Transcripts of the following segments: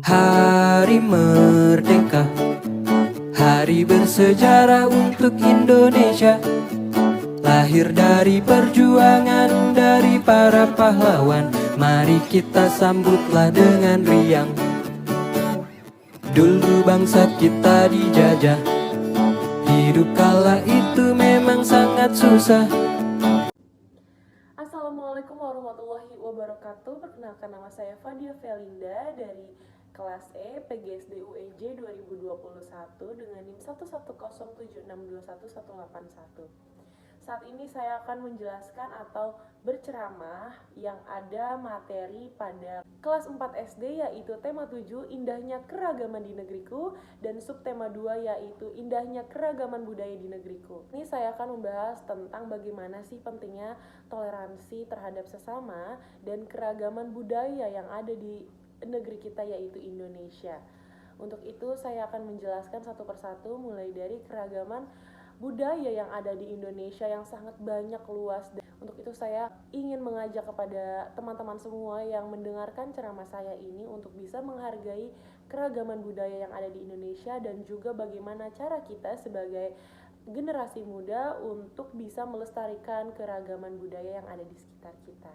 Hari Merdeka, hari bersejarah untuk Indonesia. Lahir dari perjuangan dari para pahlawan, mari kita sambutlah dengan riang. Dulu bangsa kita dijajah, hidup kala itu memang sangat susah. Assalamualaikum warahmatullahi wabarakatuh. Perkenalkan, nama saya Fadia Felinda dari kelas E PGSD UEJ 2021 dengan NIM 11076211181. Saat ini saya akan menjelaskan atau berceramah yang ada materi pada kelas 4 SD, yaitu tema 7 Indahnya Keragaman di Negeriku, dan subtema 2 yaitu Indahnya Keragaman Budaya di Negeriku. Ini saya akan membahas tentang bagaimana sih pentingnya toleransi terhadap sesama dan keragaman budaya yang ada di negeri kita, yaitu Indonesia. Untuk itu saya akan menjelaskan satu persatu, mulai dari keragaman budaya yang ada di Indonesia yang sangat banyak, luas. Untuk itu saya ingin mengajak kepada teman-teman semua yang mendengarkan ceramah saya ini untuk bisa menghargai keragaman budaya yang ada di Indonesia, dan juga bagaimana cara kita sebagai generasi muda untuk bisa melestarikan keragaman budaya yang ada di sekitar kita.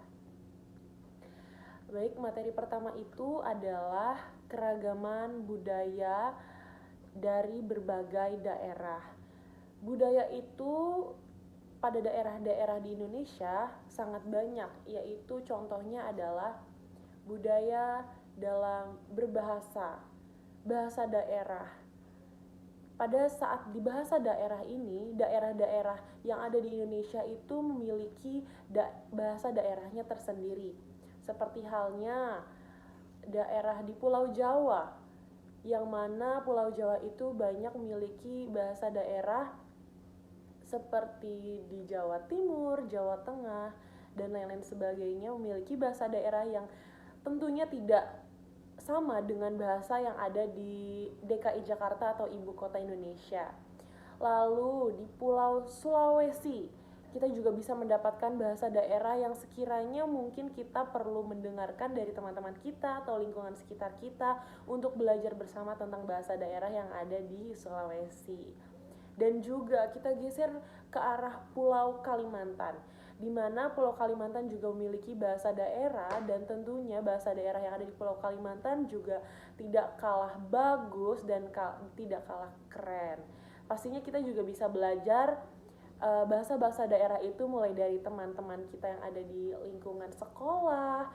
Baik, materi pertama itu adalah keragaman budaya dari berbagai daerah. Budaya itu pada daerah-daerah di Indonesia sangat banyak, yaitu contohnya adalah budaya dalam berbahasa, bahasa daerah. Pada saat di bahasa daerah ini, daerah-daerah yang ada di Indonesia itu memiliki bahasa daerahnya tersendiri. Seperti halnya daerah di Pulau Jawa, yang mana Pulau Jawa itu banyak memiliki bahasa daerah seperti di Jawa Timur, Jawa Tengah, dan lain-lain sebagainya, memiliki bahasa daerah yang tentunya tidak sama dengan bahasa yang ada di DKI Jakarta atau ibu kota Indonesia. Lalu di Pulau Sulawesi, kita juga bisa mendapatkan bahasa daerah yang sekiranya mungkin kita perlu mendengarkan dari teman-teman kita atau lingkungan sekitar kita untuk belajar bersama tentang bahasa daerah yang ada di Sulawesi. Dan juga kita geser ke arah Pulau Kalimantan, di mana Pulau Kalimantan juga memiliki bahasa daerah, dan tentunya bahasa daerah yang ada di Pulau Kalimantan juga tidak kalah bagus dan tidak kalah keren. Pastinya kita juga bisa belajar bahasa-bahasa daerah itu mulai dari teman-teman kita yang ada di lingkungan sekolah,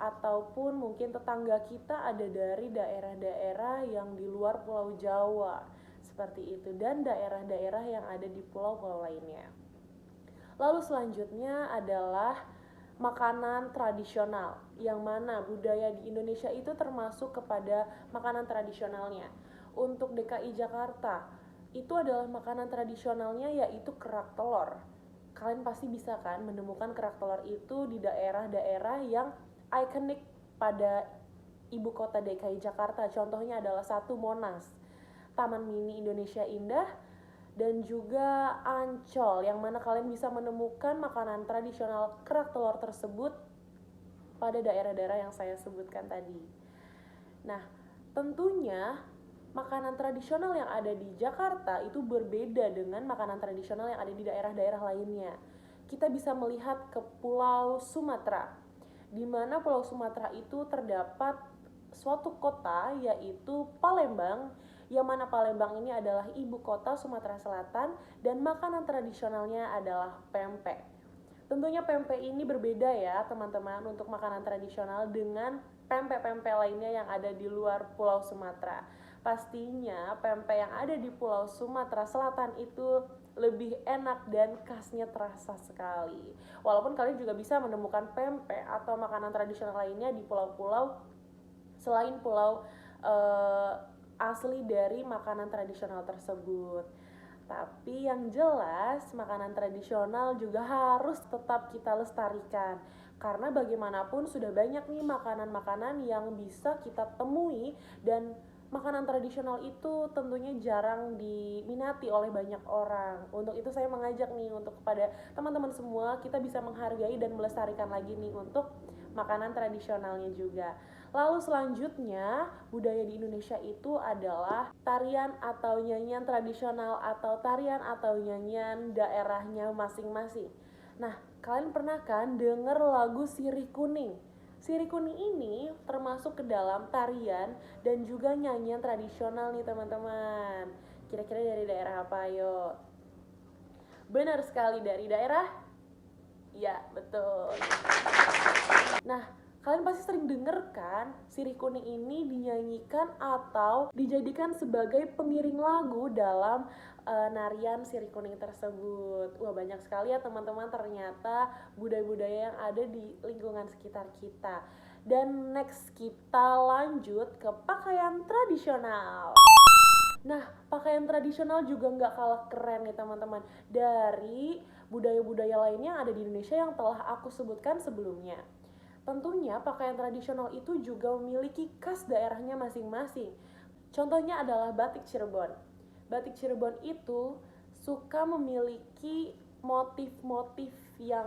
ataupun mungkin tetangga kita ada dari daerah-daerah yang di luar Pulau Jawa, seperti itu, dan daerah-daerah yang ada di pulau-pulau lainnya. Lalu selanjutnya adalah makanan tradisional, yang mana budaya di Indonesia itu termasuk kepada makanan tradisionalnya. Untuk DKI Jakarta, itu adalah makanan tradisionalnya yaitu kerak telur. Kalian pasti bisa kan menemukan kerak telur itu di daerah-daerah yang ikonik pada ibu kota DKI Jakarta. Contohnya adalah satu Monas, Taman Mini Indonesia Indah, dan juga Ancol, yang mana kalian bisa menemukan makanan tradisional kerak telur tersebut pada daerah-daerah yang saya sebutkan tadi. Nah, tentunya makanan tradisional yang ada di Jakarta itu berbeda dengan makanan tradisional yang ada di daerah-daerah lainnya. Kita bisa melihat ke Pulau Sumatera, di mana Pulau Sumatera itu terdapat suatu kota yaitu Palembang, yang mana Palembang ini adalah ibu kota Sumatera Selatan, dan makanan tradisionalnya adalah pempek. Tentunya pempek ini berbeda ya teman-teman untuk makanan tradisional dengan pempek-pempek lainnya yang ada di luar Pulau Sumatera. Pastinya pempek yang ada di Pulau Sumatera Selatan itu lebih enak dan khasnya terasa sekali. Walaupun kalian juga bisa menemukan pempek atau makanan tradisional lainnya di pulau-pulau selain pulau asli dari makanan tradisional tersebut. Tapi yang jelas makanan tradisional juga harus tetap kita lestarikan, karena bagaimanapun sudah banyak nih makanan-makanan yang bisa kita temui, dan makanan tradisional itu tentunya jarang diminati oleh banyak orang. Untuk itu saya mengajak nih untuk kepada teman-teman semua, kita bisa menghargai dan melestarikan lagi nih untuk makanan tradisionalnya juga. Lalu selanjutnya, budaya di Indonesia itu adalah tarian atau nyanyian tradisional atau tarian atau nyanyian daerahnya masing-masing. Nah, kalian pernah kan denger lagu Sirih Kuning? Sirih Kuning ini termasuk ke dalam tarian dan juga nyanyian tradisional nih teman-teman. Kira-kira dari daerah apa ayo? Benar sekali, dari daerah? Ya, betul. Nah, kalian pasti sering denger kan, Sirih Kuning ini dinyanyikan atau dijadikan sebagai pengiring lagu dalam narian Sirih Kuning tersebut. Wah, banyak sekali ya teman-teman ternyata budaya-budaya yang ada di lingkungan sekitar kita. Dan next kita lanjut ke pakaian tradisional. Nah, pakaian tradisional juga nggak kalah keren nih teman-teman dari budaya-budaya lainnya yang ada di Indonesia yang telah aku sebutkan sebelumnya. Tentunya pakaian tradisional itu juga memiliki khas daerahnya masing-masing. Contohnya adalah batik Cirebon. Batik Cirebon itu suka memiliki motif-motif yang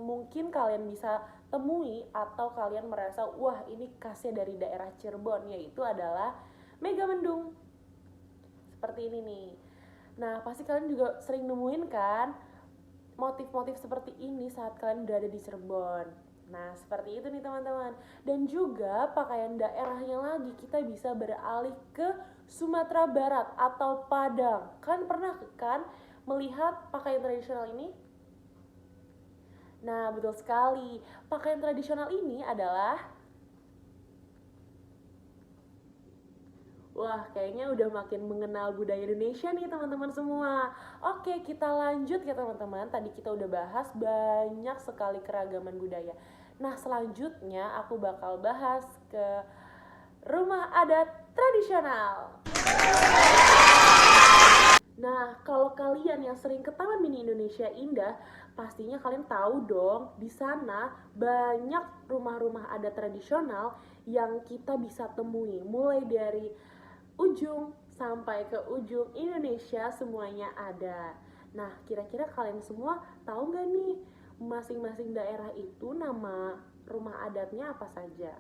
mungkin kalian bisa temui atau kalian merasa wah ini khasnya dari daerah Cirebon, yaitu adalah Megamendung. Seperti ini nih. Nah, pasti kalian juga sering nemuin kan motif-motif seperti ini saat kalian berada di Cirebon. Nah, seperti itu nih teman-teman. Dan juga pakaian daerahnya lagi, kita bisa beralih ke Sumatera Barat atau Padang. Kalian pernah kan melihat pakaian tradisional ini? Nah, betul sekali. Pakaian tradisional ini adalah wah, kayaknya udah makin mengenal budaya Indonesia nih teman-teman semua. Oke, kita lanjut ya teman-teman. Tadi kita udah bahas banyak sekali keragaman budaya. Nah, selanjutnya aku bakal bahas ke rumah adat tradisional. Nah, kalau kalian yang sering ke Taman Mini Indonesia Indah, pastinya kalian tahu dong, di sana banyak rumah-rumah adat tradisional yang kita bisa temui. Mulai dari ujung sampai ke ujung Indonesia semuanya ada. Nah, kira-kira kalian semua tahu nggak nih masing-masing daerah itu nama rumah adatnya apa saja?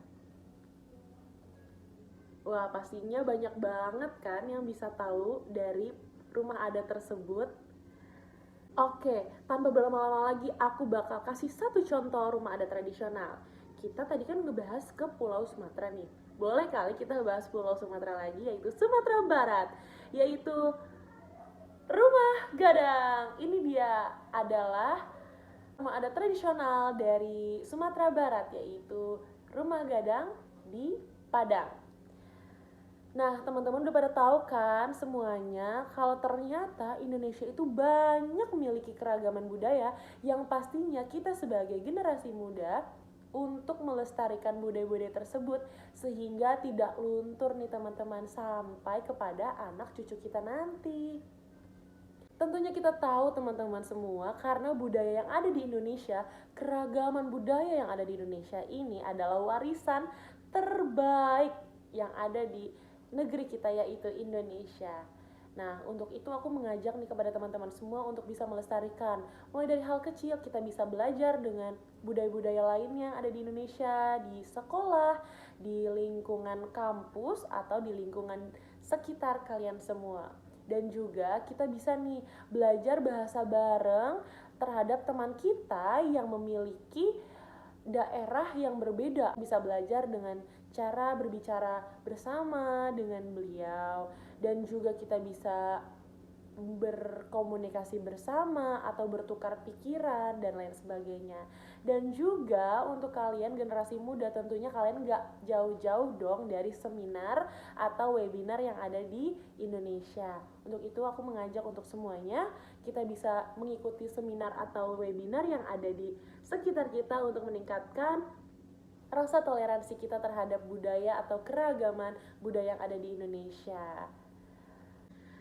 Wah, pastinya banyak banget kan yang bisa tahu dari rumah adat tersebut. Oke, tanpa berlama-lama lagi aku bakal kasih satu contoh rumah adat tradisional. Kita tadi kan ngebahas ke Pulau Sumatera nih. Boleh kali kita bahas Pulau Sumatera lagi, yaitu Sumatera Barat, yaitu Rumah Gadang. Ini dia adalah rumah adat tradisional dari Sumatera Barat, yaitu Rumah Gadang di Padang. Nah, teman-teman udah pada tahu kan semuanya kalau ternyata Indonesia itu banyak memiliki keragaman budaya yang pastinya kita sebagai generasi muda untuk melestarikan budaya-budaya tersebut sehingga tidak luntur nih teman-teman sampai kepada anak cucu kita nanti. Tentunya kita tahu teman-teman semua karena budaya yang ada di Indonesia, keragaman budaya yang ada di Indonesia ini adalah warisan terbaik yang ada di negeri kita yaitu Indonesia. Nah, untuk itu aku mengajak nih kepada teman-teman semua untuk bisa melestarikan. Mulai dari hal kecil kita bisa belajar dengan budaya-budaya lainnya yang ada di Indonesia, di sekolah, di lingkungan kampus atau di lingkungan sekitar kalian semua. Dan juga kita bisa nih belajar bahasa bareng terhadap teman kita yang memiliki daerah yang berbeda, bisa belajar dengan cara berbicara bersama dengan beliau, dan juga kita bisa berkomunikasi bersama atau bertukar pikiran dan lain sebagainya. Dan juga untuk kalian generasi muda, tentunya kalian gak jauh-jauh dong dari seminar atau webinar yang ada di Indonesia. Untuk itu aku mengajak untuk semuanya kita bisa mengikuti seminar atau webinar yang ada di sekitar kita untuk meningkatkan rasa toleransi kita terhadap budaya atau keragaman budaya yang ada di Indonesia.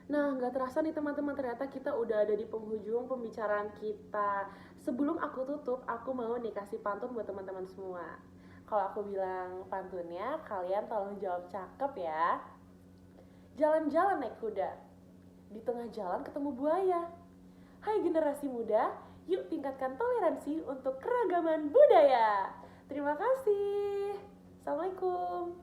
Nah, nggak terasa nih teman-teman, ternyata kita udah ada di penghujung pembicaraan kita. Sebelum aku tutup, aku mau nih kasih pantun buat teman-teman semua. Kalau aku bilang pantunnya, kalian tolong jawab cakep ya. Jalan-jalan naik kuda, di tengah jalan ketemu buaya. Hai generasi muda, yuk tingkatkan toleransi untuk keragaman budaya. Terima kasih. Assalamualaikum.